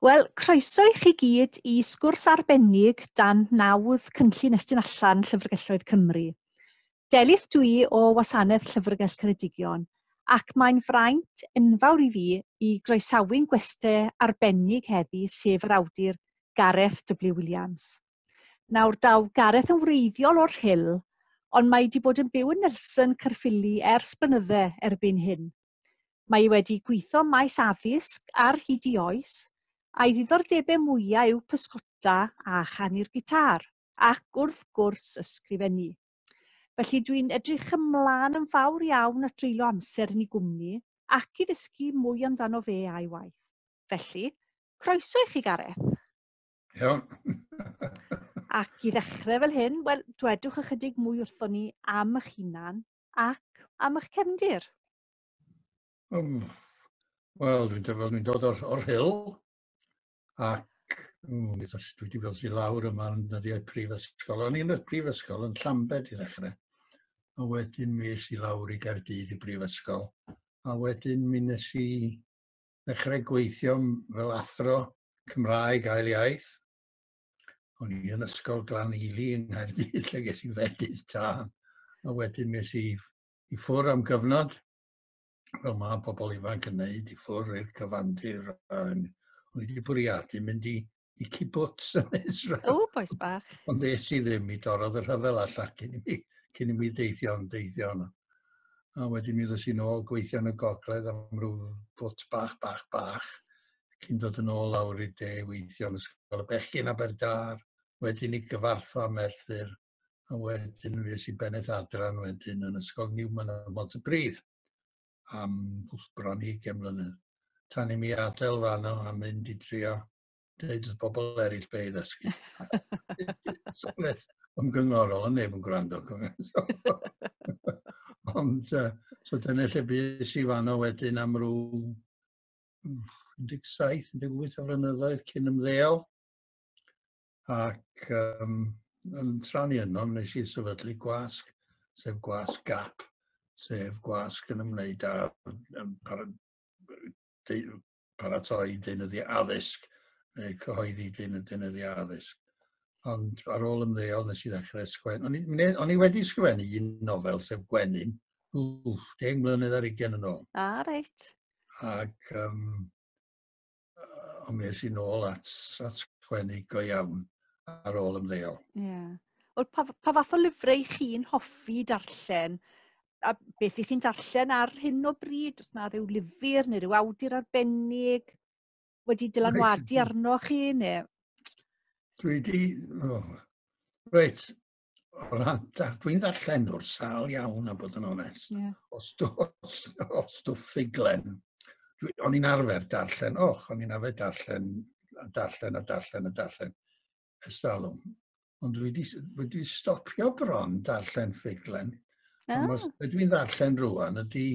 Wel, croeso i chi gyd i sgwrs arbennig dan nawdd cynllun estyn allan Llyfrgelloedd Cymru. Delith dwi o Wasanaeth Llyfrgell Ceredigion, ac mae'n fraint enfawr i fi i groesawu'n gwestau arbennig heddi sef yr awdur Gareth W Williams. Nawr daw Gareth yn wreiddiol o'r Rhyl, ond mae wedi bod yn byw yn Nelson Caerphilly ers blynydde erbyn hyn. Mae wedi gweithio maes addysg ar hyd i oes, a'i ddiddordebau mwyaf yw pysgota a chanu'r gitar, ac wrth gwrs ysgrifennu. Felly dwi'n edrych ymlaen yn fawr iawn at dreulio amser yn ei gwmni ac i ddysgu mwy amdano fe a'i waith. Felly, croeso i chi Gareth. Iawn. Ac i ddechrau fel hyn, wel, dwedwch ychydig mwy wrthon ni am eich hunan ac am eich cefndir. Wel, dwi'n dod o'r Rhyl, ac dwi wedi bod i lawr yma yn dyddiau prifysgol. O'n i'n y prifysgol yn Llambed i ddechrau, a wedyn mi es i lawr i Gaerdydd i brifysgol, a wedyn mi nes i ddechrau gweithio fel athro Cymraeg ail iaith. O'n i yn ysgol Glan Ely yng Nghaerdydd, lle ges i fedydd tân, a wedyn mi es i ffwrdd am gyfnod, fel mae pobl ifanc yn gwneud, i ffwrdd i'r cyfandir. O'n i wedi bwriadu mynd i kibbutz yn Israel. O, boes bach. Ond es i ddim i dorrodd y rhyfel allan cyn i mi deithio yno. A wedyn mi ddys i nôl gweithio yn y gogledd am ryw bwt bach, cyn dod yn ôl lawr i de weithio yn ysgol y bechgyn Aberdâr, wedyn i Gyfarthfa Merthyr, a wedyn mi es i Beneth Adran wedyn yn ysgol Newman ym Mhontypridd am bron 20 mlynedd. Tan i mi adael fanno a mynd i trio deud wrth bobl eraill be i ddysgu. Soleth ymgynghorol, ond neb yn gwrando. Ond, so dyna lle bys i fanno wedyn am ryw 17-18 o flynyddoedd cyn ymddeol. Ac yn tranu yno, nes i sefydlu gwasg, sef gwasg GAP, sef gwasg yn ymwneud â paratoi deunyddiau addysg, neu cyhoeddi deunyddiau addysg. Ond ar ôl ymddeol nes i ddechrau sgwennu. O'n i wedi sgwennu un nofel, sef Gwenyn, 10 mlynedd ar 20 yn ôl. A, reit. Ac mi es i nôl at sgwennu go iawn ar ôl ymddeol. Ie. Pa fath o lyfrau chi'n hoffi darllen? A beth ych chi'n darllen ar hyn o bryd? Os na ryw lyfr neu ryw awdur arbennig wedi dylanwadu arno chi? Neu? Reit, dwi'n darllen o'r sal iawn a bod yn onest. Yeah. O stwff ffuglen. O'n i'n arfer darllen, o'n i'n arfer darllen estalwm. Ond dwi wedi stopio bron darllen ffuglen. Dwi'n darllen rwan ydy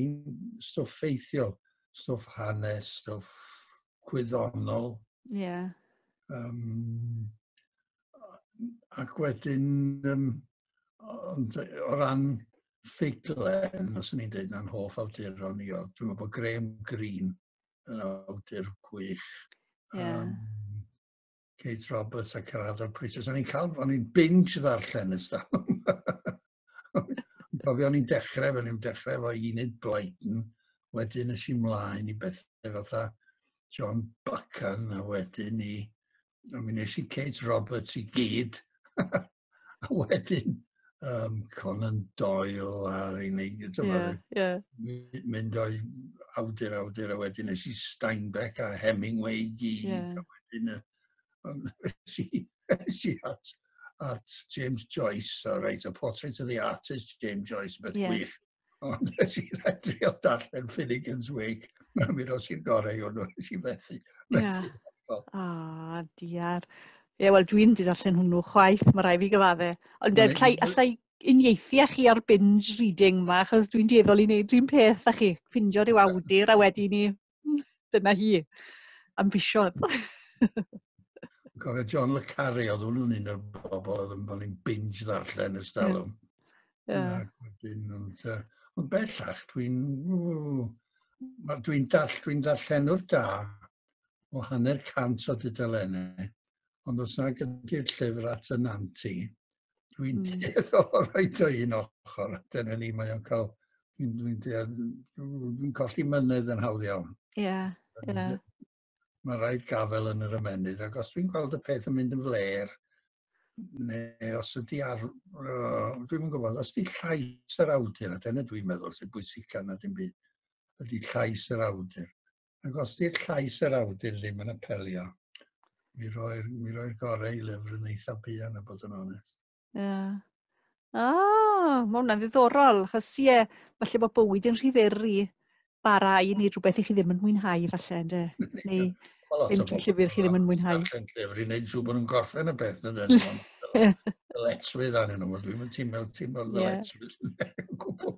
stwff ffeithiol, stwff hanes, stwff gwyddonol. Ie. Ac wedyn, o ran ffuglen, os ni'n dweud na'n hoff awduron i, dwi'n meddwl bod Graham Greene yn awdur gwych. Kate Roberts a Caradog Priestess. O'n i'n binge ddarllen ystalwm. O'n i'n dechrau efo Enid Blyton, wedyn nes i mlaen i bethau fatha John Buchan, a wedyn nes i Kate Roberts i gyd, a wedyn Conan Doyle ar unig, mynd o'i awdur, a wedyn nes i Steinbeck a Hemingway i gyd, a wedyn nes i at James Joyce, a Portrait of the Artist, James Joyce, beth gwych. Ond nes i drio darllen Finnegan's Wake, mi ros i'r gorau o'n nes i fethu. Diar. Wel, dwi'n di darllen hwnnw chwaith, mae rai fi gyfadde. Ond allai uniaethu â chi ar binge reading ma, achos dwi'n dieddol i wneud dwi'n peth â chi. Ffindio rhyw awdur a wedi ni, dyna hi, am fisiodd. Cofio John le Carre, oedd hwnnw'n un o'r bobl oedd yn binge ddarllen ystalwm. Ond bellach, dwi'n darllenwr da o 100 o dudalennau, ond os na gyda'r llyfr at y nanti, dwi'n duedd o roed o un ochr, dyna ni mae o'n cael, dwi'n colli mynydd yn hawdd iawn. Ie, ie. Mae rhaid gafel yn yr ymenydd, ac os dwi'n gweld y peth yn mynd yn fler, neu os ydy dwi'n gwybod, os ydy llais yr awdur, a dyna dwi'n meddwl sy'n bwysig gan nad dim byd, ydy llais yr awdur. Ac os ydy'r llais yr awdur ddim yn apelio, mi roi'r gorau i lyfr yn eitha buan, a bod yn onest. Ie. Mae hwnna'n ddiddorol, achos ie, falle bod bywyd yn rhiferi bara i wneud rhywbeth i chi ddim yn mwynhau, falle, ynddo? Neu ddim trwy llyfr chi ddim yn mwynhau. Darllen llyfr i wneud siŵr bod nhw'n gorffen y peth, na dyn nhw. Dyletswydd anyn nhw, dwi'n teimlo'r dyletswydd yn gwbl.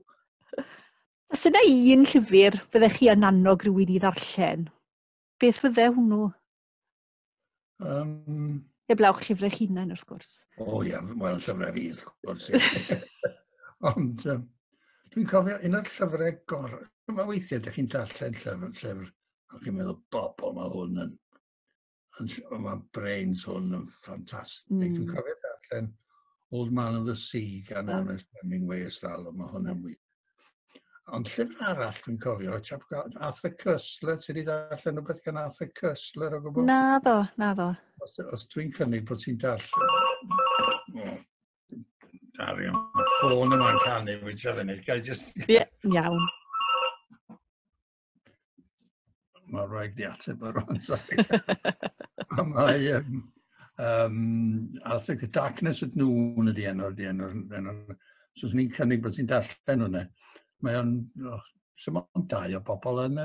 Os yna un llyfr fyddech chi yn annog rhywun i ddarllen, beth fydde hwnnw? Eblawch llyfrau hunain, wrth gwrs. O ia, wel, llyfrau fi, wrth gwrs. Ond dwi'n cofio un o'r llyfrau gorau. Mae weithiau ydych chi'n darllen llyfr, ac chi'n meddwl, bobl, mae hwn yn, mae brains hwn yn ffantastig. Dwi'n cofio darllen Old Man of the Sea gan Ernest Hemingway ystafell, mae hwn yn wych. Ond llyfr arall dwi'n cofio, Arthur Koestler, ti wedi darllen rhywbeth gan Arthur Koestler o gwbl? Na ddo. Os dwi'n cynnig bod ti'n darllen... Dario, mae ffôn yma'n canu, wyt ti'n fyny. Ie, iawn. Mae rhaid di ateb ar hwn, sori. Mae Arthur Darkness at Noon ydi enw'r. So os ni'n cynnig bod ti'n darllen hwnna, mae o'n, sy'n o'n dau o bobl yn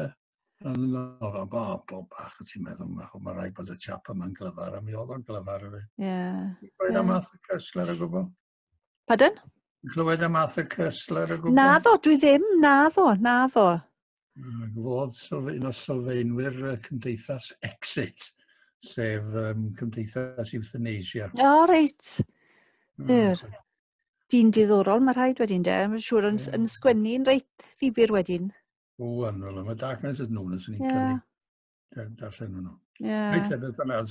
bobl bach, a ti'n meddwl, mae rhaid bod y chap yma'n glyfar, a mi oedd o'n glyfar. Ie. Clywed am Arthur Koestler o gwbl? Pardon? Clywed am Arthur Koestler o gwbl? Na ddo, dwi ddim, na ddo. Gfodd un o sylfaenwyr Cymdeithas Exit, sef Cymdeithas Euthanasia. O, reit. Dyn diddorol, mae rhaid wedyn de. Mae'n siŵr yn sgwennu'n reit ddifyr wedyn. Wel, mae Darkness at Noon os ni'n cynnig darllen nhw. Reit beth bynnag.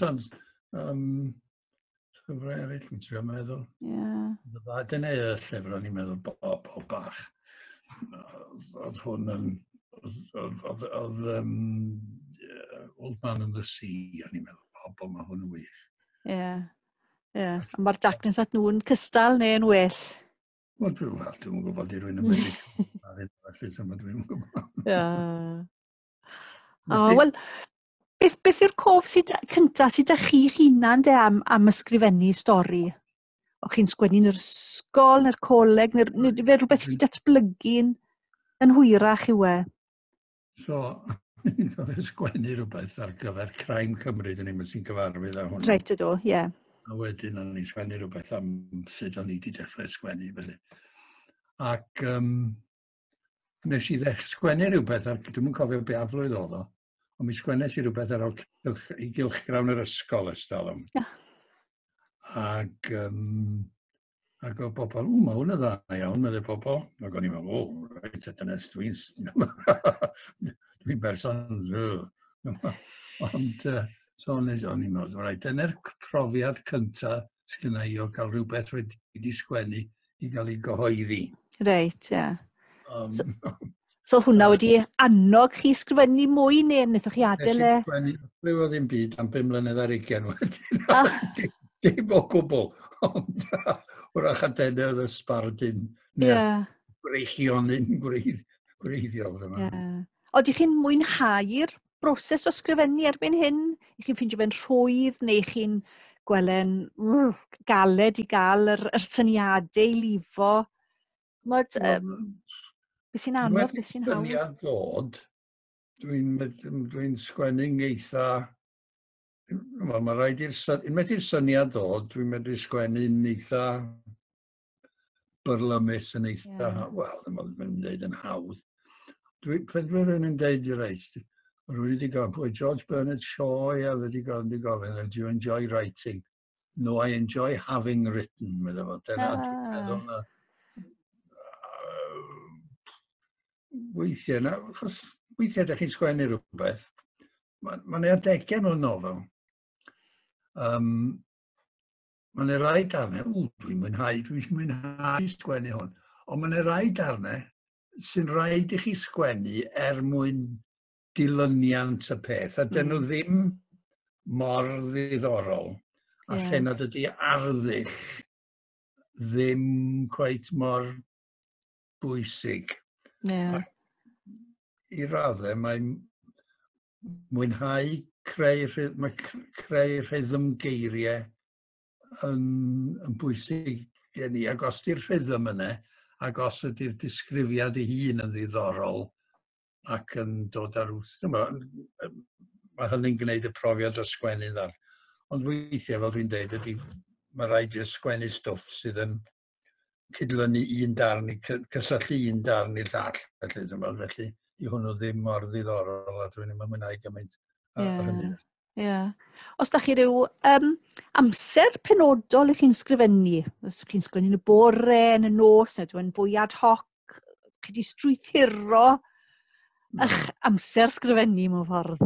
Llyfrau eraill, dwi'n trio meddwl. Dyna y llyfr o'n i'n meddwl bobl bach. Oedd hwn yn... Oedd Old Man of the Sea, o'n i'n meddwl bobl, mae hwn yn wych. Ie. Mae'r Darkness at Noon cystal neu'n well? Wel, dwi'n gwybod i rwy'n ymwneud. Dwi'n gwybod. Wel, beth yw'r cof cyntaf sydd â chi'ch hunan am ysgrifennu stori? O chi'n sgwennu yn yr ysgol, neu'r coleg, neu rhywbeth sydd wedi datblygu yn hwyrach yw e? So, ni'n gofio sgwennu rhywbeth ar gyfer Crime Cymru, dyn ni'n sy'n gyfarwydd â hwnna. Reit ydw, ie. A wedyn o'n i'n sgwennu rhywbeth am sut o'n i wedi dechrau sgwennu. Felly. Ac nes i ddechrau sgwennu rhywbeth, dwi'n cofio be aflwydd oedd o, ond mi sgwennes i rhywbeth ar ôl i gylchgrawn yr ysgol ystalwm. Ac o bobl, mae hwn yn dda iawn, meddwl bobl. Ac o'n i'n meddwl, reit, dynes, dwi'n berson. Ond, so o'n i'n meddwl, reit, dyna'r profiad cyntaf sydd gyda i o gael rhywbeth wedi sgwennu i gael ei gyhoeddi. Reit, ie. So hwnna wedi annog chi sgrifennu mwy neu wnaethoch chi adael e? Rwy'n ddim byd am 5 mlynedd ar 20 wedyn. Dim o gwbl. Ond wrach adennau oedd ysbardyn neu'r breichiony'n gwreiddiol. Oeddech chi'n mwynhau'r broses o sgrifennu erbyn hyn? I chi'n ffeindio fe'n rhwydd neu chi'n gwelen galed i gael yr syniadau i lifo? Beth sy'n anodd, beth sy'n hawdd? Syniad ddod, dwi'n sgwennu'n eitha... Mae rhaid i'r syniad ddod, dwi'n medru sgwennu'n eitha byrlymus yn eitha... Wel, mae'n dweud yn hawdd. Pan dwi'n rhywun yn dweud, reit, rwy'n wedi gofyn, George Bernard Shaw, wedi gofyn, do you enjoy writing? No, I enjoy having written, meddwl fod. Dyna dwi'n meddwl na... Weithiau ydych chi'n sgwennu rhywbeth, Mae'n adegau mewn nofel. Mae'n rai darnau, dwi'n mwynhau sgwennu hwn, ond mae'n rai darnau sy'n rhaid i chi sgwennu mwyn dilyniant y peth, a dyn nhw ddim mor ddiddorol, a lle nad ydy arddull ddim cweit mor bwysig. I raddau, mae'n mwynhau creu rhythm geiriau yn bwysig gen i, ac os di'r rhythm yna, ac os ydy'r disgrifiad ei hun yn ddiddorol ac yn dod ar wrth, mae hynny'n gwneud y profiad o sgwennu ddar. Ond weithiau, fel dwi'n dweud, mae rhaid i'r sgwennu stwff sydd yn cydlynu un darn, cysylltu un darn i'r llall. Felly, i hwnnw ddim mor ddiddorol, a dwi'n mwynhau gymaint ar hynny. Os da chi ryw amser penodol i chi'n sgrifennu, os chi'n sgwennu yn y bore, yn y nos, neu dwi'n fwy ad hoc, chi di strwythuro eich amser sgrifennu mewn ffordd?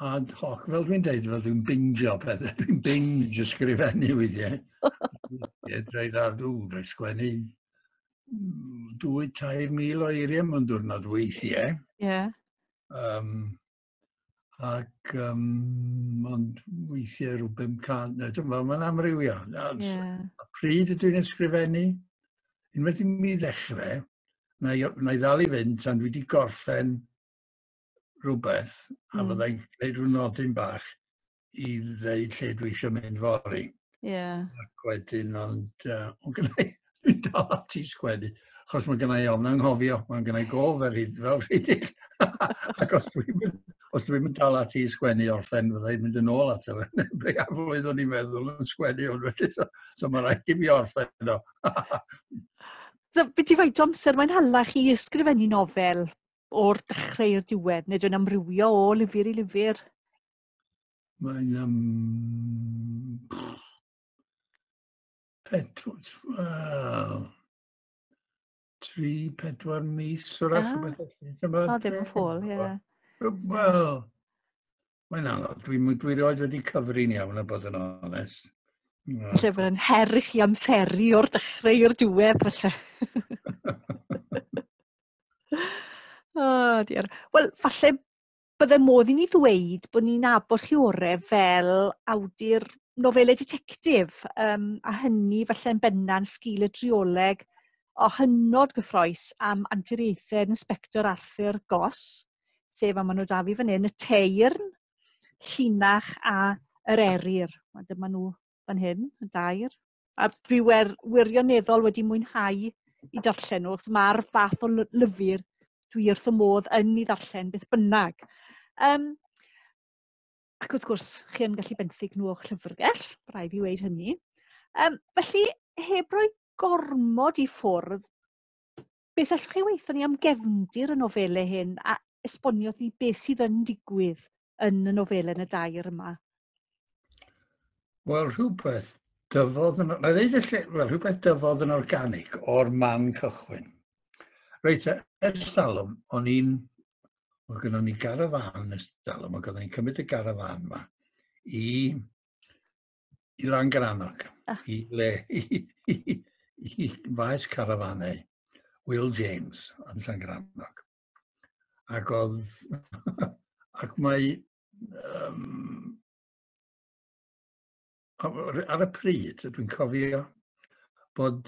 Ad hoc, fel dwi'n dweud, fel dwi'n bingio pethau, dwi'n binge ysgrifennu weithiau. Dreid ar dŵr, sgwennu 2,000-3,000 o eiriau mewn diwrnod weithiau. Ac ond weithiau rhyw 500, mae'n amrywio. A pryd ydw i'n ysgrifennu? Unwaith i mi ddechrau, na i ddal i fynd tan dwi wedi gorffen rhywbeth, a fyddai'n gwneud rhyw nodyn bach i ddeud lle dwi eisiau mynd fori. Ac wedyn, ond dwi'n dal ati sgwennu, achos mae gennau ofn anghofio, mae gennau gof fel rhedeg. Ac os dwi'n mynd dal ati sgwennu orffen, fyddai'n mynd yn ôl ato fe. Breiaflwydd o'n i'n meddwl yn sgwennu hwn, so mae rhaid i mi orffen o. Beth i faint o amser mae'n halach i ysgrifennu nofel o'r dechrau i'r diwedd, neu dwi'n amrywio o lyfr i lyfr? Mae'n 3-4 mis o'r allu beth. O, ddim yn ffôl, Wel, mae'n anodd. Dwi roed wedi cyfri'n iawn a bod yn onest. Felly bod yn her i chi amseru o'r dechrau i'r diwedd, felly. Wel, falle bydde modd i ni ddweud bod ni'n nabod chi orau fel awdur nofelau detectif, a hynny falle yn benna'n sgil y drioleg o hynod gyffroes am anturiaethau Inspector Arthur Goss, sef am nhw da fi fan hyn, y teirn, llinach a yr eryr. Dyma nhw fan hyn, y dair. A dwi wirioneddol wedi mwynhau i darllen nhw, os mae'r fath o lyfr dwi wrth y modd yn ei ddarllen beth bynnag. Ac wrth gwrs, chi yn gallu benthyg nhw o'ch llyfrgell, rhaid fi weid hynny. Felly, heb roi gormod i ffwrdd, beth allwch chi weithio ni am gefndir y nofelau hyn a esbonio chi beth sydd yn digwydd yn y nofelau yn y dair yma? Wel, rhywbeth dyfodd yn organig o'r man cychwyn. Reit, ers talwm, oedd gynnon ni garafan ers talwm, oedd gynnon ni'n cymryd y garafan yma i Langrannog, i faes carafanau Will James yn Langrannog. Ac mae ar y pryd, dwi'n cofio bod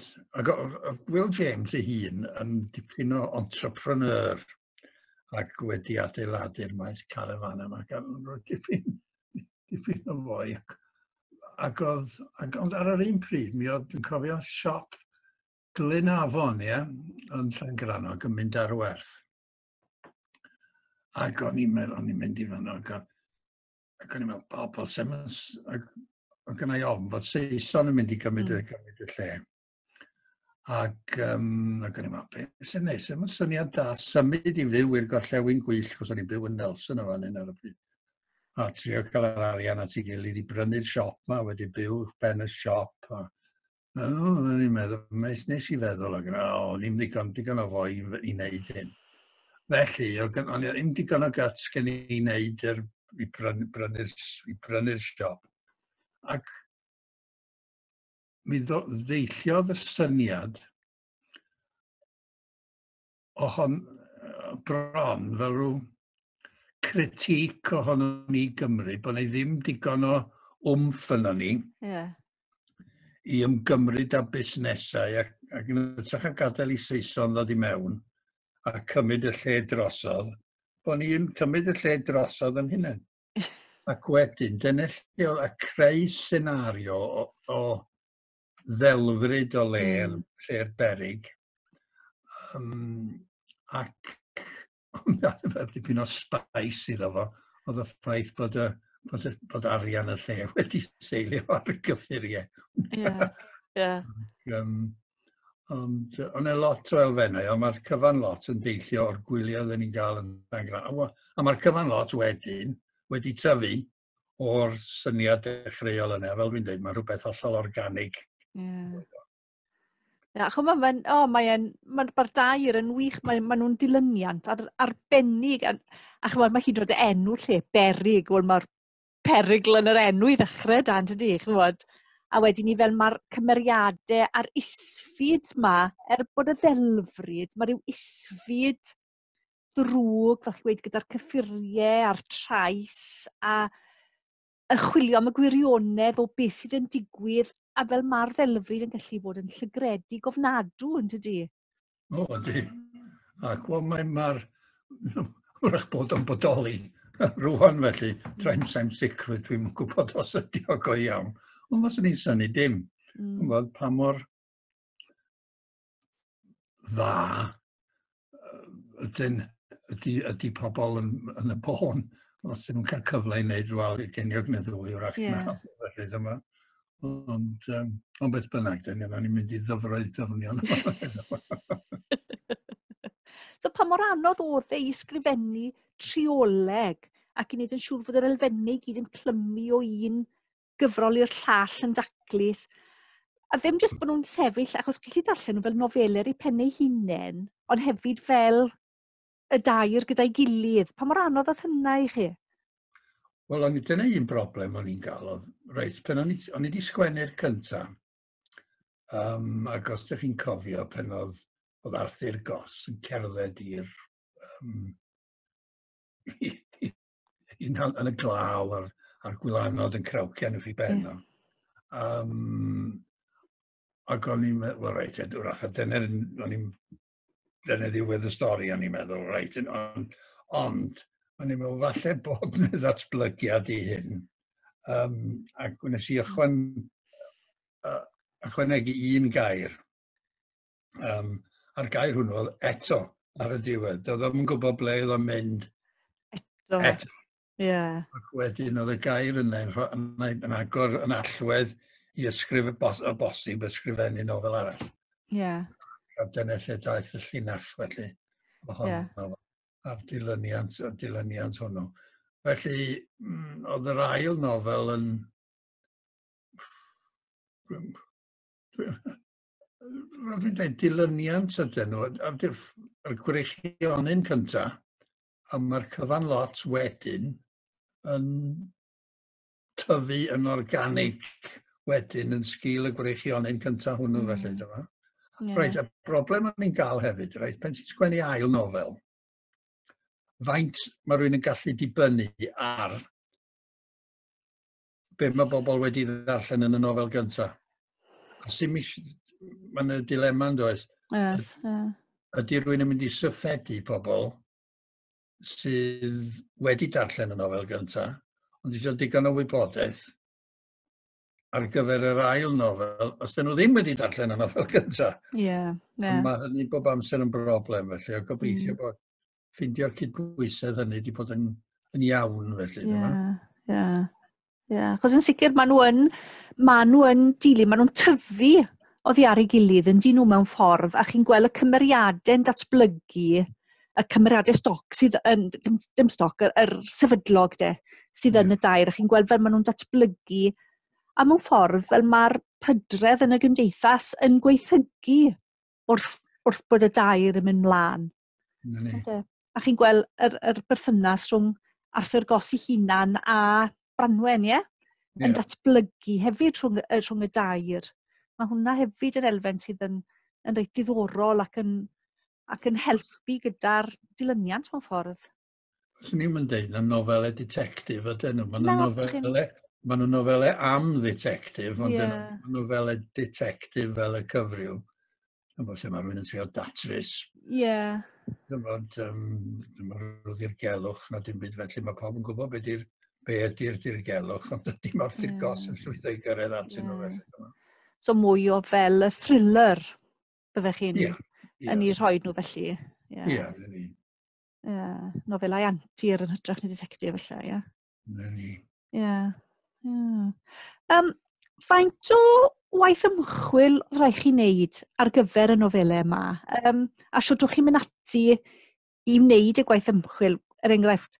Will James ei hun yn dipyn o entrepreneur ac wedi adeiladu'r maes carafan yma gan dipyn o fwy. Ond ar yr un pryd, dwi'n cofio siop Glynafon, yn Llangrannog yn mynd ar werth. Ac o'n i'n mynd i fanno, ac o'n i'n meddwl, Bob Simmons, ac gynnau ofn bod Saeson yn mynd i gymryd y lle. Ac o'n i'n meddwl, beth sy'n neis, mae'n syniad da, symud i fyw i'r gorllewin gwyll, cos o'n i'n byw yn Nelson o fan hyn ar y pryd. A trio cael yr arian at ei gilydd i brynu'r siop yma, wedi byw ben y siop. O'n i'n meddwl, nes i feddwl, o'n i'n digon o fwy i wneud hyn. Felly, o'n i'n digon o guts gen i wneud yr brynu'r siop. Ac mi ddeilliodd y syniad o hon bron fel rhyw critic ohono ni Gymru, bod ni ddim digon o wmff yno ni i ymgymryd â busnesau ac yn ytrach a gadael i Saeson ddod i mewn a cymryd y lle drosodd, bod ni'n cymryd y lle drosodd yn hynny. Ac wedyn, dyna lle a creu senario o ddelfryd o lle'r berig. Ac dipyn o spice iddo fo, oedd y ffaith bod arian y lle wedi seilio ar y gyffuriau. Ond o'n e lot o elfennau, ond mae'r cyfan lot yn deillio o'r gwyliau oedden ni'n cael yn Bangor. A mae'r cyfan lot wedyn wedi tyfu o'r syniad dechreuol yna. Fel dwi'n dweud, mae rhywbeth hollol organig. Mae'r dair yn wych, mae nhw'n dilyniant arbennig, a chymod, mae hyd yn oed enw lle, berig, mae'r perigl yn yr enw i ddechrau dan, tydi, chymod. A wedyn ni fel mae'r cymeriadau a'r isfyd ma, bod y ddelfryd, mae rhyw isfyd drwg, fel chi wedi gyda'r cyffuriau a'r trais, a yn chwilio am y gwirionedd o beth sydd yn digwydd, a fel mae'r ddelfryd yn gallu bod yn llygredig ofnadw, yn tydi? O, ydy. Ac mae'r wrach bod o'n bodoli rwan felly, tra'n sa'n sicrwydd dwi'n gwybod os ydi o go iawn. Ond mas ni'n syni dim. Pa mor dda ydy pobl yn y bôn, os ydyn nhw'n cael cyfle i wneud rhywbeth i geiniog neu ddwy wrach na. Felly dyma. Ond beth bynnag, ni'n mynd i ddyfroedd dyfnion. So pa mor anodd oedd ei ysgrifennu trioleg ac i wneud yn siŵr fod yr elfennau gyd yn clymu o un gyfrol i'r llall yn daclus. A ddim jyst bod nhw'n sefyll, achos gallu darllen nhw fel nofelau i pennau hunain, ond hefyd fel y dair gyda'i gilydd. Pa mor anodd oedd hynna i chi? Wel, dyna un broblem o'n i'n gael. Reit, pen o'n i wedi sgwennu'r cyntaf, ac os ydych chi'n cofio pen oedd Arthur Goss yn cerdded yn y glaw a'r gwylanod yn crawcian wrth i ben o. Ac o'n i'n meddwl, reit, dyna ddiwedd y stori o'n i'n meddwl, reit, ond o'n i'n meddwl, falle bod yna ddatblygiad i hyn. Ac wnes i ychwanegu un gair. A'r gair hwnnw oedd eto ar y diwedd. Doedd o'n gwybod ble oedd o'n mynd eto. Ac wedyn oedd y gair yn agor yn allwedd i ysgrif y bosib ysgrifennu nofel arall. A dyna lle daeth y llinach felly. A'r dilyniant hwnnw. Felly, oedd yr ail nofel yn... Dwi'n dweud dilyniant ydyn nhw. Yr gwreichionyn cyntaf, a mae'r cyfan lot wedyn yn tyfu yn organig wedyn yn sgil y gwreichionyn cyntaf hwnnw felly. Reit, y broblem o'n i'n gael hefyd, reit, pen ti'n sgwennu ail nofel, faint mae rhywun yn gallu dibynnu ar be mae bobl wedi ddarllen yn y nofel gyntaf. Mae'n y dilema yn does. Ydy rhywun yn mynd i syffedu pobl sydd wedi darllen y nofel gyntaf, ond eisiau digon o wybodaeth ar gyfer yr ail nofel, os dyn nhw ddim wedi darllen y nofel gyntaf. Mae hynny bob amser yn broblem felly, o gobeithio bod ffeindio'r cydbwysedd hynny wedi bod yn iawn felly. Achos yn sicr maen nhw yn dilyn, maen nhw'n tyfu oddi ar ei gilydd yn dyn nhw mewn ffordd, a chi'n gweld y cymeriadau'n datblygu, y cymeriadau stoc sydd yn, dim stoc, yr sefydlog sydd yn y dair, a chi'n gweld fel maen nhw'n datblygu, a mewn ffordd fel mae'r pydredd yn y gymdeithas yn gweithygu wrth bod y dair yn mynd mlaen. A chi'n gweld yr berthynas rhwng Arthur Goss ei hunan a Branwen, ie? Yn datblygu hefyd rhwng y dair. Mae hwnna hefyd yn elfen sydd yn reit diddorol ac yn helpu gyda'r dilyniant mewn ffordd. Swn i'n mynd dweud na nofelau detectif ydyn nhw. Mae nhw nofelau am detectif, ond mae nofelau detectif fel y cyfryw. Yn bosib mae rhywun yn trio datrys. Ie. Dyma rhyw ddirgelwch na dim byd felly. Mae pawb yn gwybod be ydy'r dirgelwch, ond dim Arthur Goss yn llwyddo i gyrraedd atyn nhw felly. So mwy o fel y thriller byddech chi'n yn ei rhoi nhw felly. Ie, ni. Nofelau antir yn hytrach na detectif felly, ie. Ni. Ie. Faint o waith ymchwil rhaid chi wneud ar gyfer y nofelau yma? A siwrdwch chi'n mynd ati i wneud y gwaith ymchwil, enghraifft,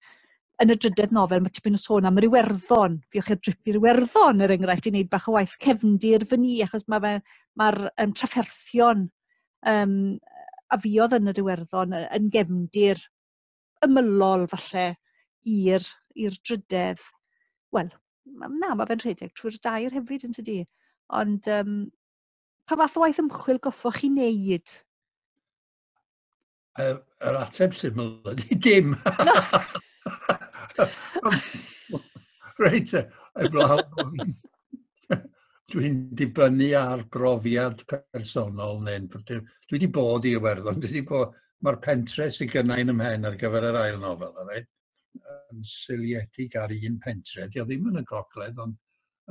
yn y drydedd nofel, mae tipyn o sôn am yr Iwerddon. Fiwch i'r drip i'r Iwerddon, enghraifft, i wneud bach o waith cefndir fyny, achos mae'r trafferthion a fiodd yn yr Iwerddon yn gefndir ymylol falle i'r drydedd. Wel, mae fe'n rhedeg trwy'r dair hefyd yn tydi. Ond pa fath o waith ymchwil goffwch chi wneud? Yr ateb syml ydy dim. Reit, dwi'n dibynnu ar brofiad personol. Dwi wedi bod i Iwerddon. Mae'r pentre sydd gynnau'n ymhen ar gyfer yr ail nofel, yn syliedig ar un pentre. Dio ddim yn y gogledd, ond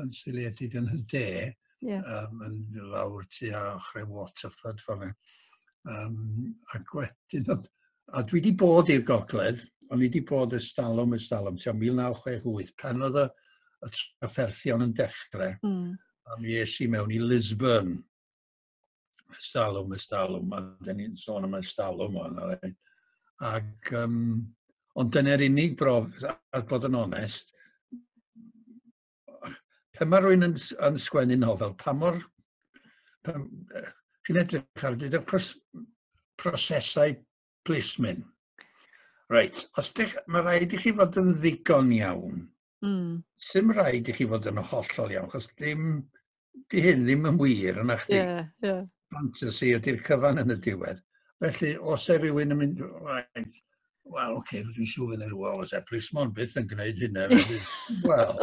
yn syliedig yn y de, yn lawr tu a ochrau Waterford fan'na. Ac wedyn, a dwi wedi bod i'r gogledd, ond i wedi bod ystalwm, tua 1968, pan oedd y trafferthion yn dechrau. A mi es I mewn I Lisburn. Ystalwm, a dyn ni'n sôn am ystalwm o'n. Ac, ond dyna'r unig brof, a bod yn onest, pan mae rhywun yn sgwennu nofel, chi'n edrych ar y prosesau plismyn. Reit, mae rhaid I chi fod yn ddigon iawn. Sim rhaid I chi fod yn hollol iawn, achos di hyn ddim yn wir yna chdi. Fantasy ydy'r cyfan yn y diwedd. Felly, os rhywun yn mynd, wel, oce, dwi'n siŵr yn yr oes plismon byth yn gwneud hynna. Wel,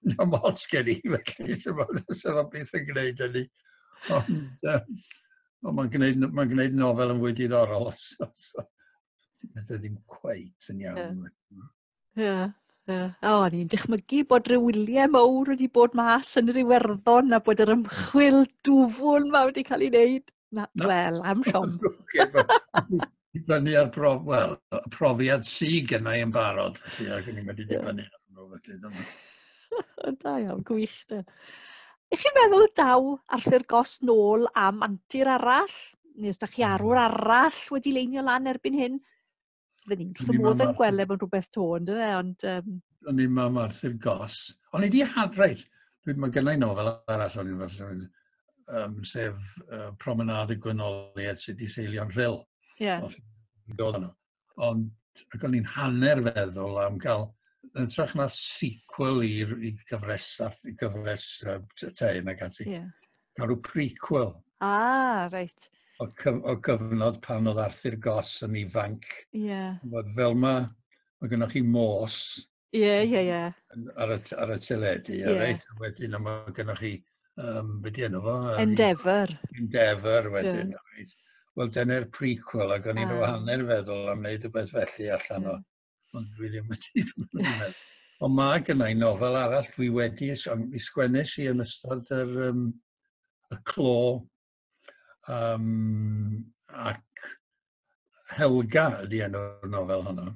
na mod gen I, felly, sy'n byth yn gwneud hynny. Ond mae'n gwneud nofel yn fwy diddorol. Dyna ddim cweit yn iawn. Ni'n dychmygu bod rhyw wyliau mawr wedi bod mas yn yr Iwerddon a bod yr ymchwil dwfwn ma wedi cael ei wneud. Wel, am siom. Dibynnu ar profiad sy'n gynnau yn barod. Felly, ac yn wedi dibynnu ar nhw. Da iawn, gwych. Ych chi'n meddwl daw Arthur Goss nôl am antur arall? Neu os da chi arwr arall wedi leinio lan erbyn hyn? Fydden ni'n wrth modd yn gweld mewn rhywbeth to, ynddo fe, ond... O'n i'n mam Arthur Goss. O'n i di reit, mae gennau nofel arall, sef Promenade y Gwynoliaid sydd wedi seilio'n rhyl. Ond o'n i'n hanner feddwl am gael, yn trach na sequel I gyfres Tein ac ati. Gael rhyw prequel. Reit. O gyfnod pan oedd Arthur Goss yn ifanc. Fel mae gennych chi Mors ar y teledu. Wedyn mae gennych chi, beth enw fo? Endeavour wedyn. Wel, dyna'r prequel, ac o'n i'n hanner feddwl am wneud rhywbeth felly allan o. Ond dwi ddim wedi meddwl. Ond mae gennau nofel arall dwi wedi, I sgwennes I yn ystod y clo. Ac Helga ydy enw'r nofel hwnnw.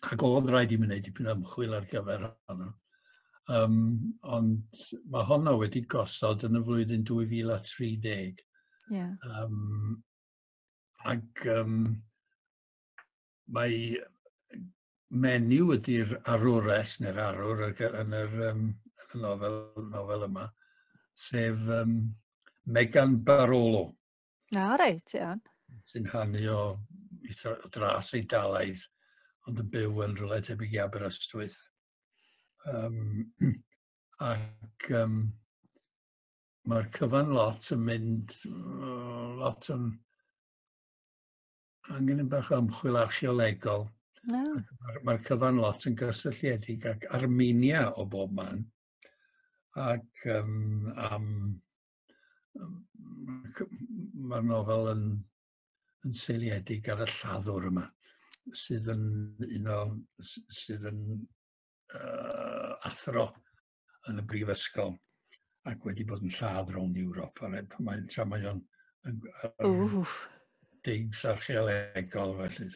Ac oedd rhaid I mi wneud dipyn o ymchwil ar gyfer hwnnw. Ond mae hwnnw wedi gosod yn y flwyddyn 2013. Ac mae menyw ydy'r arwres neu'r arwr yn y nofel yma, sef Megan Barolo. Reit, iawn. Sy'n hannu o dras Eidalaidd. ond yn byw yn rhywle tebyg i Aberystwyth. Ac mae'r cyfan lot yn mynd, lot yn angen yn bach o ymchwil archeolegol. Mae'r cyfan lot yn gysylltiedig ac Armenia o bob man. Ac mae'r nofel yn seiliedig ar y lladdwr yma, sydd yn athro yn y brifysgol ac wedi bod yn lladd rownd Ewrop. Tra mae o'n digs archeolegol felly.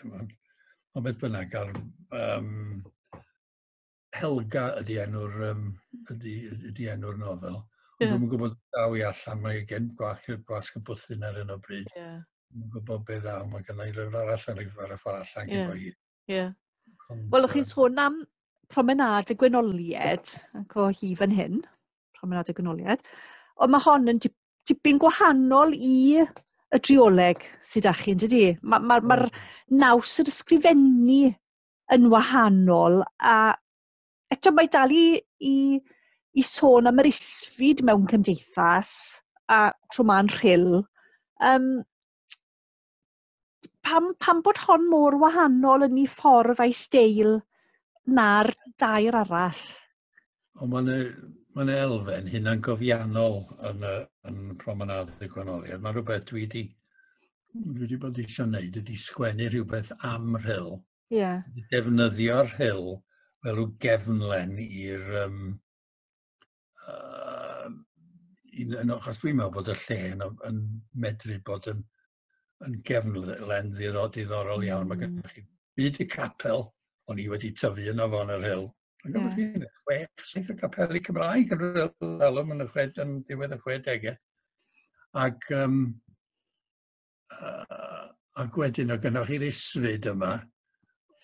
Ond beth bynnag, Helga ydi enw'r nofel. Ond dwi'n gwybod daw i allan, mae gen gwasg y bwthyn ar hyn o bryd. Dwi'n gwybod beth ddaw, mae gennau lyfr arall ar y ffordd allan gyda hi. Wel, chi'n sôn am promenad y Gwenolied, ac o hi fan hyn, promenad y Gwenolied, ond mae hon yn dipyn gwahanol i y drioleg sydd â chi, yn dydi? Mae'r naws yr ysgrifennu yn wahanol, a eto mae dal i sôn am yr isfyd mewn cymdeithas, a tro ma'n rhyl. Pam bod hon mor wahanol yn ei ffordd a'i steil na'r dair arall? Mae'n elfen hunan gofiannol yn promenad y Gwenoliad. Mae rhywbeth dwi wedi bod eisiau gwneud ydy sgwennu rhywbeth am rhyl. Defnyddio'r rhyl fel rhyw gefnlen i'r... Achos dwi'n meddwl bod y lle yn medru bod yn gefnlen ddiddorol iawn. Mae gennych chi byd y capel, o'n i wedi tyfu yno fo yn yr hyl. Mae gennych chi 6-7 o capeli Cymraeg yn diwedd y 60au. Ac wedyn o gennych chi'r isfyd yma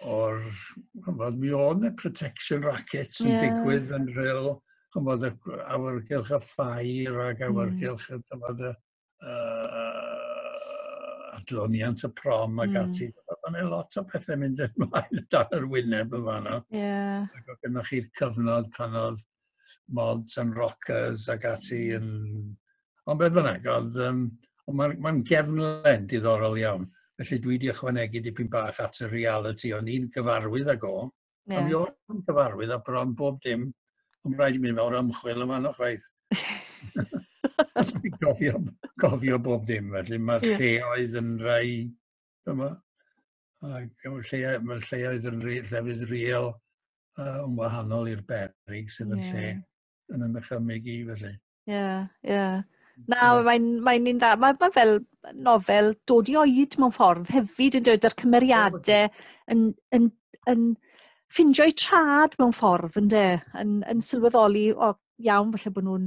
mi oedd y protection rackets yn digwydd yn rhyl, awyrgylch y ffair ac awyrgylch y adloniant y prom ac ati. Mae'n lot o bethau mynd ymlaen dan yr wyneb yn fanno. Ac o gennych chi'r cyfnod pan oedd mods and rockers ac ati yn... Ond beth bynnag, mae'n gefnlen diddorol iawn. Felly dwi wedi ychwanegu dipyn bach at y reality o'n i'n gyfarwydd ag o. A mi o'n gyfarwydd a bron bob dim. Ond rhaid i mi fawr ymchwil yma no chwaith. Os dwi'n cofio bob dim, felly mae'r lleoedd yn rai yma. Ac mae'r lleoedd yn llefydd real yn wahanol i'r berig sydd yn lle yn ychymig i felly. Mae'n un dda. Mae fel nofel dod i oed mewn ffordd hefyd yn dod â'r cymeriadau yn ffindio'u trad mewn ffordd yn sylweddoli iawn falle bod nhw'n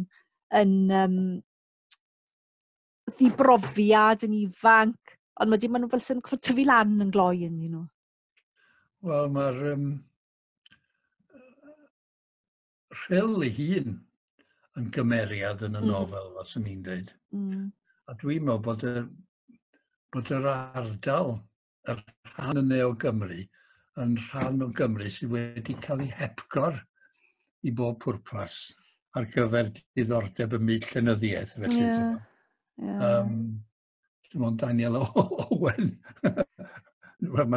ddibrofiad yn ifanc, ond mae nhw fel sy'n tyfu lan yn gloi yn nhw. Wel, mae'r rhyl ei hun yn gymeriad yn y nofel, os yn i'n dweud. A dwi'n meddwl bod yr ardal, yr rhan yna o Gymru, yn rhan o Gymru sydd wedi cael ei hepgor i bob pwrpas ar gyfer diddordeb y myd llenyddiaeth. Dim ond Daniel Owen. Yr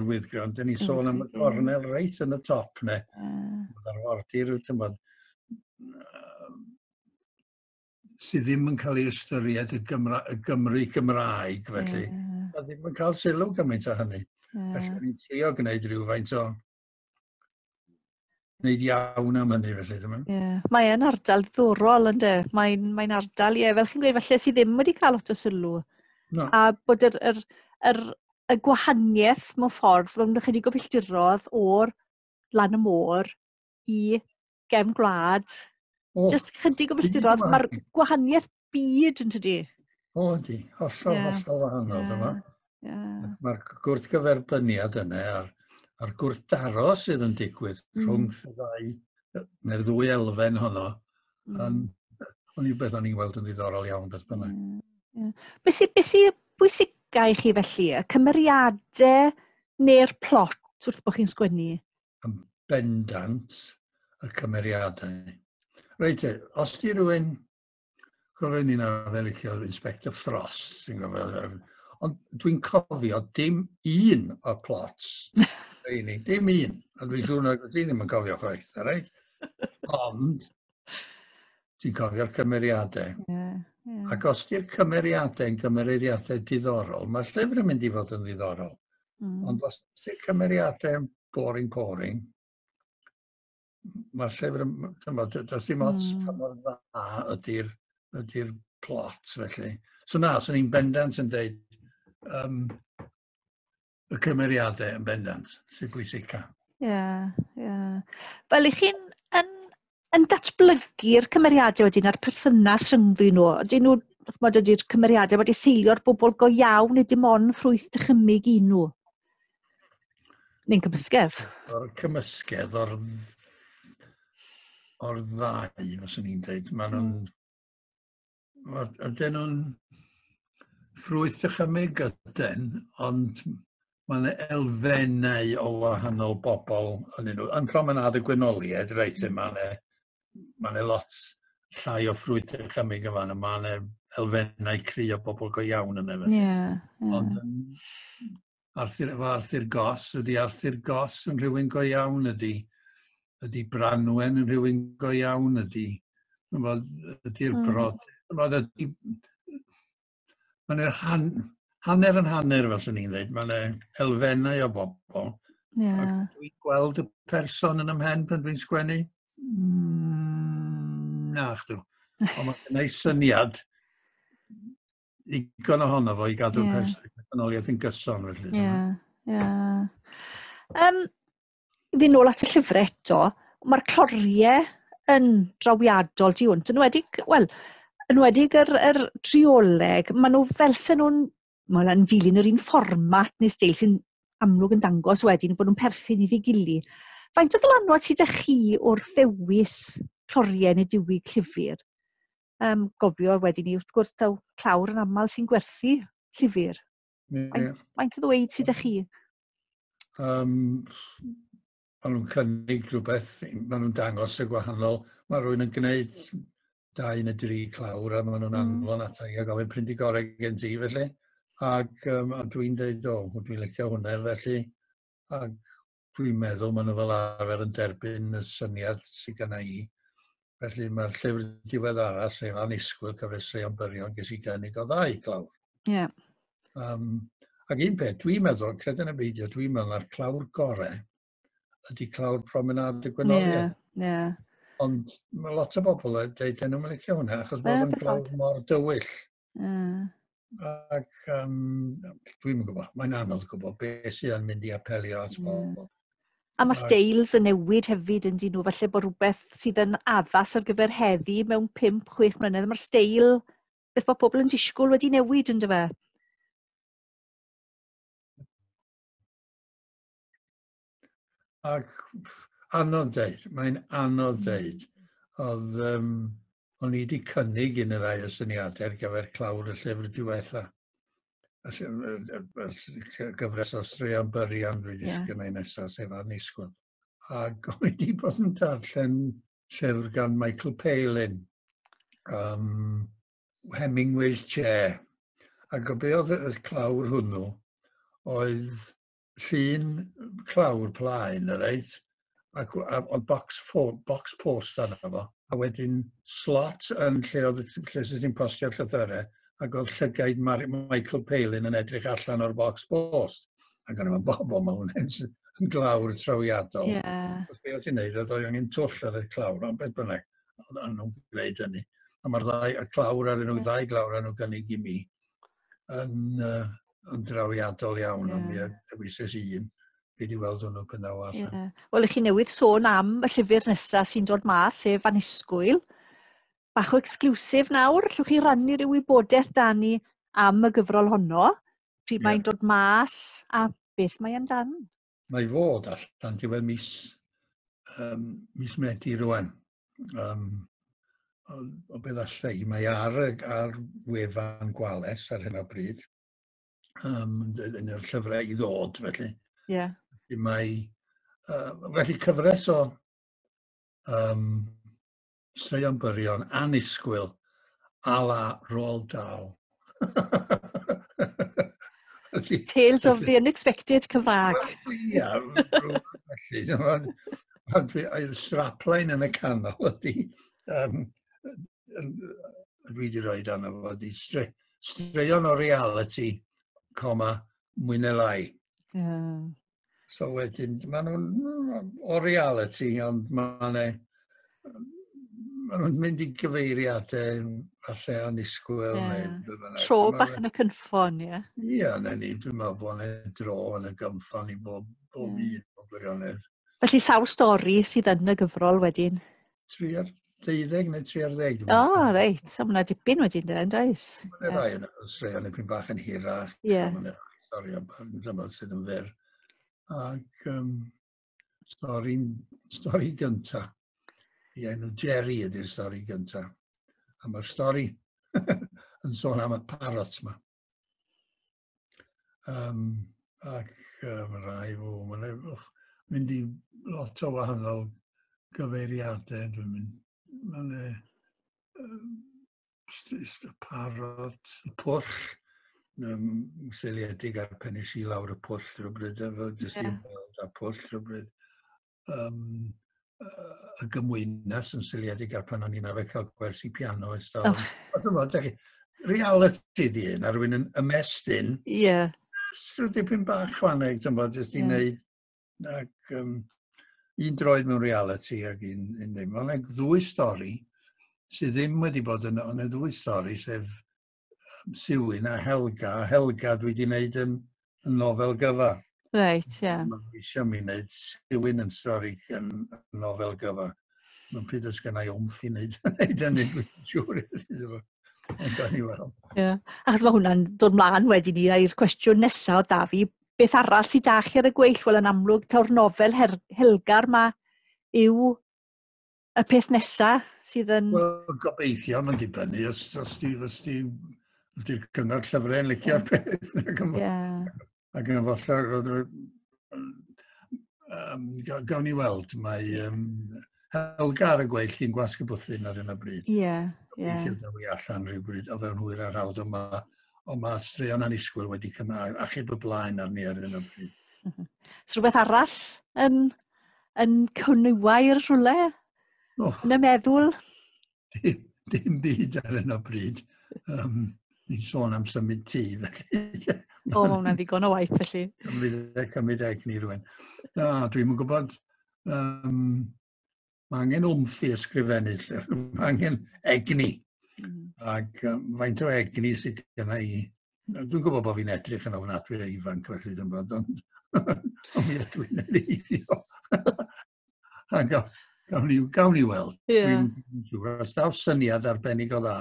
wyddgron, dyn ni sôn am y gornel reit yn y top ne. Mae'r wardir sydd ddim yn cael ei ystyried y Gymru Gymraeg, felly. A ddim yn cael sylw gymaint o hynny. Felly ni'n trio gwneud rhywfaint o wneud iawn am hynny, felly. Mae'n ardal ddiddorol, ynddo? Mae'n ardal, fel chi'n gweud, falle sydd ddim wedi cael lot o sylw. A bod y gwahaniaeth mewn ffordd, rhwng ychydig o filltirodd o'r lan y môr i gefn gwlad. Just chydig o filltirodd, mae'r gwahaniaeth byd yn tydi. Ydi, hollol wahanol yma. Mae'r gwrthgyferbyniad yna a'r gwrthdaro sydd yn digwydd rhwng y ddwy elfen honno. O'n i beth o'n i'n gweld yn ddiddorol iawn beth bynnag. Be sy'n bwysig gai chi felly? Y cymeriadau neu'r plot wrth bod chi'n sgwennu? Yn bendant y cymeriadau. Reit, os di rhywun, cofio ni na fel licio Inspector Frost, sy'n gofio, ond dwi'n cofio dim un o'r plots. Dim un. A dwi'n siŵr na ti ddim yn cofio chwaith, reit? Ond, ti'n cofio'r cymeriadau. Ac os di'r cymeriadau yn gymeriadau diddorol, mae'r llyfr yn mynd i fod yn ddiddorol. Ond os di'r cymeriadau yn boring, mae'r llyfr yn, does dim ots pa mor dda ydy'r plot, felly. So na, so ni'n bendant yn dweud y cymeriadau yn bendant, sy'n bwysica. Fel i chi'n yn datblygu'r cymeriadau wedyn a'r perthynas rhyngddyn nhw, ydy'r cymeriadau wedi seilio'r bobl go iawn neu dim ond ffrwyth dychymyg i nhw? Neu'n cymysgedd? O'r cymysgedd, o'r ddau, fyswn ni'n dweud. Ydyn nhw'n ffrwyth dychymyg ydyn, ond mae'n elfennau o wahanol bobl yn Promenad y Gwynoliaid, reit, mae'n lot llai o ffrwyth dychymyg yn fan, mae'n elfennau cry o bobl go iawn yn efo. Ond Arthur Goss, ydy Arthur Goss yn rhywun go iawn, ydy Branwen yn rhywun go iawn, ydy'r brod. Mae'n hanner yn hanner, fel sy'n ni'n dweud. Mae'n elfennau o bobl. Dwi'n gweld y person yn ymhen pan dwi'n sgwennu? Na, chdw. Ond mae'n gwneud syniad digon ohono fo i gadw'r personoliaeth yn gyson. Fi nôl at y llyfr eto, mae'r cloriau yn drawiadol di hwnt. Yn wedig yr trioleg, maen nhw fel sy'n nhw'n dilyn yr un fformat neu steil sy'n amlwg yn dangos wedyn bod nhw'n perthyn iddi gili. Faint o ddylanwad sydd â chi wrth ddewis cloriau neu diwig llyfr? Gofio wedyn ni, wrth gwrs, taw clawr yn aml sy'n gwerthu llyfr. Faint o ddweud sydd â chi? Maen nhw'n cynnig rhywbeth, maen nhw'n dangos y gwahanol. Mae rhywun yn gwneud 2 neu 3 clawr a maen nhw'n anfon ata i a gofyn prynu gorau gen ti, felly. Ac dwi'n dweud, dwi'n licio hwnna, felly. Ac dwi'n meddwl maen nhw fel arfer yn derbyn y syniad sydd gyda i. Felly mae'r llyfr diweddara sef Annisgwyl Cyfresau Byrion ges i gynnig o 2 clawr. Ac un peth, dwi'n meddwl, credyn y beidio, dwi'n meddwl na'r clawr gorau ydy clawr Promenad y Gwynoliaid. Ond mae lot o bobl yn dweud nhw'n licio hwnna, achos bod yn clawr mor dywyll. Ac dwi'n gwybod, mae'n anodd gwybod beth sydd yn mynd i apelio at bobl. A mae steils yn newid hefyd yn dyn nhw, felly bod rhywbeth sydd yn addas ar gyfer heddi mewn 5-6 mlynedd. Mae'r steil, beth mae pobl yn disgwyl wedi newid yn dyfa. Ac anodd dweud, mae'n anodd dweud. O'n i wedi cynnig un y ddau y syniadau ar gyfer clawr y llyfr diwetha. Gyfres o straeon byrion dwi wedi sgynnu nesaf, sef Annisgwyl. Ac o'n i wedi bod yn darllen llyfr gan Michael Palin, Hemingway's Chair. Ac o be oedd y clawr hwnnw, oedd llun clawr plaen, reit? Ac oedd box post arno fo. A wedyn slot yn lle sydd ti'n postio'r llythyrau, ac oedd llygaid Michael Palin yn edrych allan o'r box post. Ac o'n i'n bobl mewn yn glawr trawiadol. Os be oedd ti'n neud, oedd o'n twll ar y clawr, ond beth bynnag, oedd nhw'n gwneud hynny. A mae'r 2 clawr ar nhw, 2 glawr ar nhw gynnig i mi yn drawiadol iawn, ond mi ddewises un. Fi wedi weld hwnnw pynnaw allan. Wel, chi newydd sôn am y llyfr nesaf sy'n dod mas, sef Annisgwyl. Bach o exclusif nawr, allwch chi rannu ryw wybodaeth da ni am y gyfrol honno. Pryd mae'n dod mas a beth mae amdan? Mae fod allan diwedd mis Medi rwan. O beth allai, mae ar wefan gwales ar hyn o bryd. yn y llyfrau i ddod, felly. Ie. Felly cyfres o straeon byrion annisgwyl a la Roald Dahl. Tales of the Unexpected Cymraeg. Ia, felly. Oedd strapline yn y canol ydy, dwi wedi rhoi dan efo, ydy straeon o reality, mwy neu lai. So wedyn, maen nhw'n o reality, ond maen nhw'n mynd i gyfeiriadau falle annisgwyl. Tro bach yn y cynffon, ie. Ie, dwi'n meddwl bod yna dro yn y gynffon i bob un o gwirionedd. Felly sawl stori sydd yn y gyfrol wedyn? 3 ar 12 neu 3 ar 10. O, reit. So mae'na dipyn wedyn, does? Mae'n rai yn y straeon yn bach yn hirach. Mae'n stori sydd yn fyr. Ac stori gyntaf. Ie, enw Jerry ydy'r stori gyntaf. A mae'r stori yn sôn am y parrot yma. Ac mae'n rai mae'n mynd i lot o wahanol gyfeiriadau. Mae'n y parrot, y pwll, seiliedig ar pen is i lawr y pwll rhywbryd, jyst i'n gweld a pwll rhywbryd. Y gymwynas yn seiliedig ar pan o'n i'n arfer cael gwersi piano ers dalwm. Reality di hyn, ar rywun yn ymestyn. Ie. Rwy'n dipyn bach chwaneg, jyst i wneud. Ac un droed mewn reality ac un ddim. Ond yna 2 stori sydd ddim wedi bod yna. Ond yna 2 stori sef Siwyn a Helga. Helga dwi wedi wneud yn nofel gyfa. Reit, ie. Mae'n eisiau mi wneud Siwyn yn stori yn nofel gyfa. Mae'n pryd os gennau omff i wneud hynny, dwi'n siŵr. Ond da ni weld. Ie. Achos mae hwnna'n dod mlaen wedyn ni i'r cwestiwn nesaf o Dafi. Beth arall sydd da chi ar y gweill? Wel, yn amlwg, taw'r nofel Helgar yma yw y peth nesaf sydd yn... Wel, gobeithio, mae'n dibynnu. Os di'r cyngor llyfrau yn licio'r peth. Ac yn efallai, gawn ni weld, mae Helga ar y gweill chi'n gwasg y bwthyn ar hyn o bryd. Gobeithio dawi allan rhywbryd o fewn hwyr ar hawdd yma. Ond mae straeon annisgwyl wedi achub y blaen ar ni ar hyn o bryd. So rhywbeth arall yn cynnwau'r rhywle? Yn y meddwl? Dim byd ar hyn o bryd. Ni'n sôn am symud tŷ. O, mae hwnna'n ddigon o waith, felly. Cymryd egni rhywun. Dwi'n gwybod, mae angen wmff i ysgrifennu. Mae angen egni. Ac faint o egni sydd gyda i... Dwi'n gwybod bod fi'n edrych yn ofnadwy a ifanc, felly dwi'n bod, ond mi ydw i'n ereiddio. A gawn ni weld. Dwi'n siŵr, os daw syniad arbennig o dda.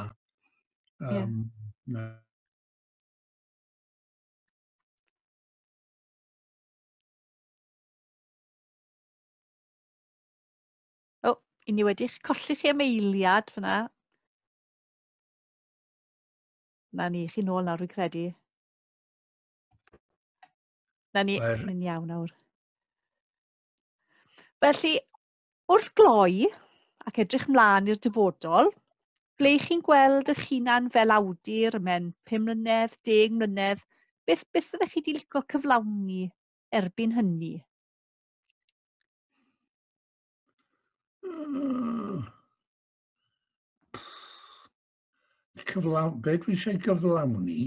O, i ni wedi'ch colli chi am eiliad fyna. Na ni, chi nôl nawr, dwi'n credu. Na ni, ni'n iawn nawr. Felly, wrth gloi, ac edrych mlaen i'r dyfodol, ble chi'n gweld eich hunan fel awdur mewn 5 mlynedd, 10 mlynedd, beth fyddech chi wedi licio cyflawni erbyn hynny? Be dwi eisiau gyflawni?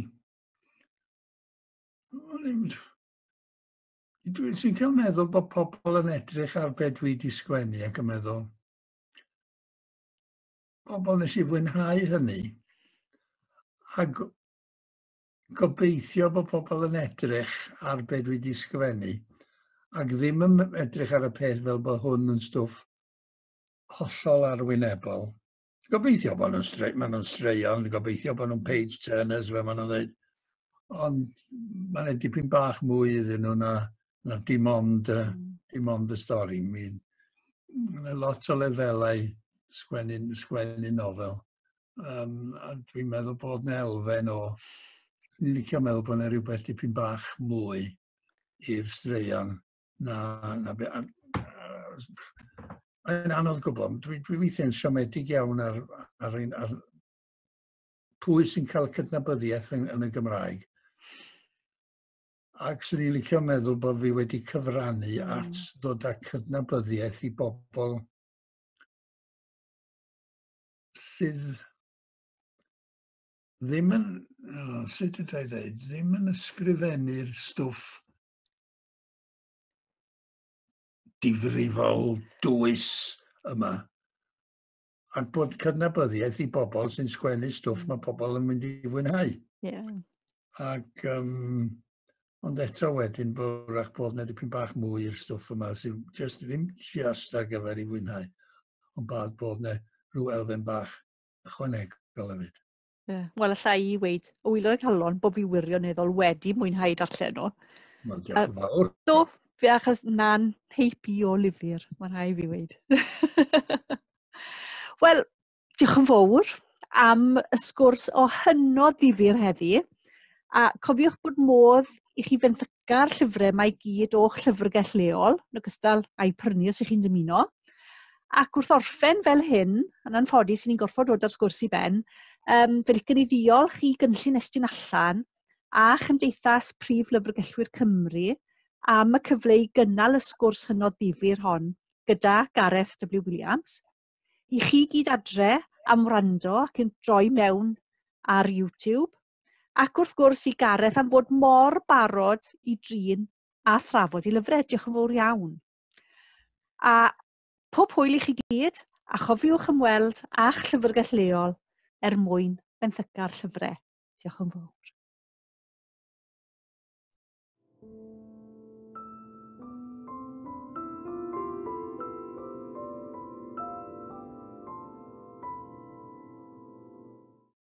Dwi'n cael meddwl bod pobl yn edrych ar be dwi wedi sgwennu ac yn meddwl, pobl nes i fwynhau hynny. A gobeithio bod pobl yn edrych ar be dwi wedi sgwennu ac ddim yn edrych ar y peth fel bod hwn yn stwff hollol arwynebol. Gobeithio bod nhw'n straeon, gobeithio bod nhw'n page turners fe maen nhw'n dweud. Ond mae'n dipyn bach mwy iddyn nhw na dim ond y stori. Mae lot o lefelau sgwennu nofel. A dwi'n meddwl bod yna elfen o ni'n licio meddwl bod yna rhywbeth dipyn bach mwy i'r straeon na be. Mae'n anodd gwybod. Dwi weithio'n siomedig iawn ar pwy sy'n cael cydnabyddiaeth yn y Gymraeg. Ac sy'n ni'n licio meddwl bod fi wedi cyfrannu at ddod â cydnabyddiaeth i bobl sydd ddim yn, sut ydw i ddweud, ddim yn ysgrifennu'r stwff difrifol dwys yma. Ac bod cydnabyddiaeth i bobl sy'n sgwennu stwff mae pobl yn mynd i fwynhau. Ac, ond eto wedyn bwrach bod yna dipyn bach mwy i'r stwff yma sy'n ddim just ar gyfer i fwynhau, ond bod yna rhyw elfen bach ychwanegol hefyd. Wel, allai i weid, o wylo y calon bod fi wirioneddol wedi mwynhau darllen nhw. Wel, diolch yn fawr. Do, fi achos na'n heipi o lyfr, mae'n rhai fi weid. Wel, diolch yn fawr am y sgwrs o hynod ddifyr heddi. A cofiwch bod modd i chi fenthyga'r llyfrau mae gyd o'ch llyfrgell leol, yn ogystal â'i prynu os ych chi'n dymuno. Ac wrth orffen fel hyn, yn anffodus sy'n ni'n gorfod dod ar sgwrs i ben, fe licen i ddiolch i gynllun Estyn Allan a Chymdeithas Prif Lyfrgellwyr Cymru am y cyfle i gynnal y sgwrs hynod ddifyr hon gyda Gareth W Williams. I chi gyd adre am wrando ac yn droi mewn ar YouTube. Ac wrth gwrs i Gareth am fod mor barod i drin a thrafod i lyfrau. Diolch yn fawr iawn. A pob hwyl i chi gyd, a chofiwch ymweld a'ch llyfrgell leol mwyn benthyga'r llyfrau. Diolch yn fawr.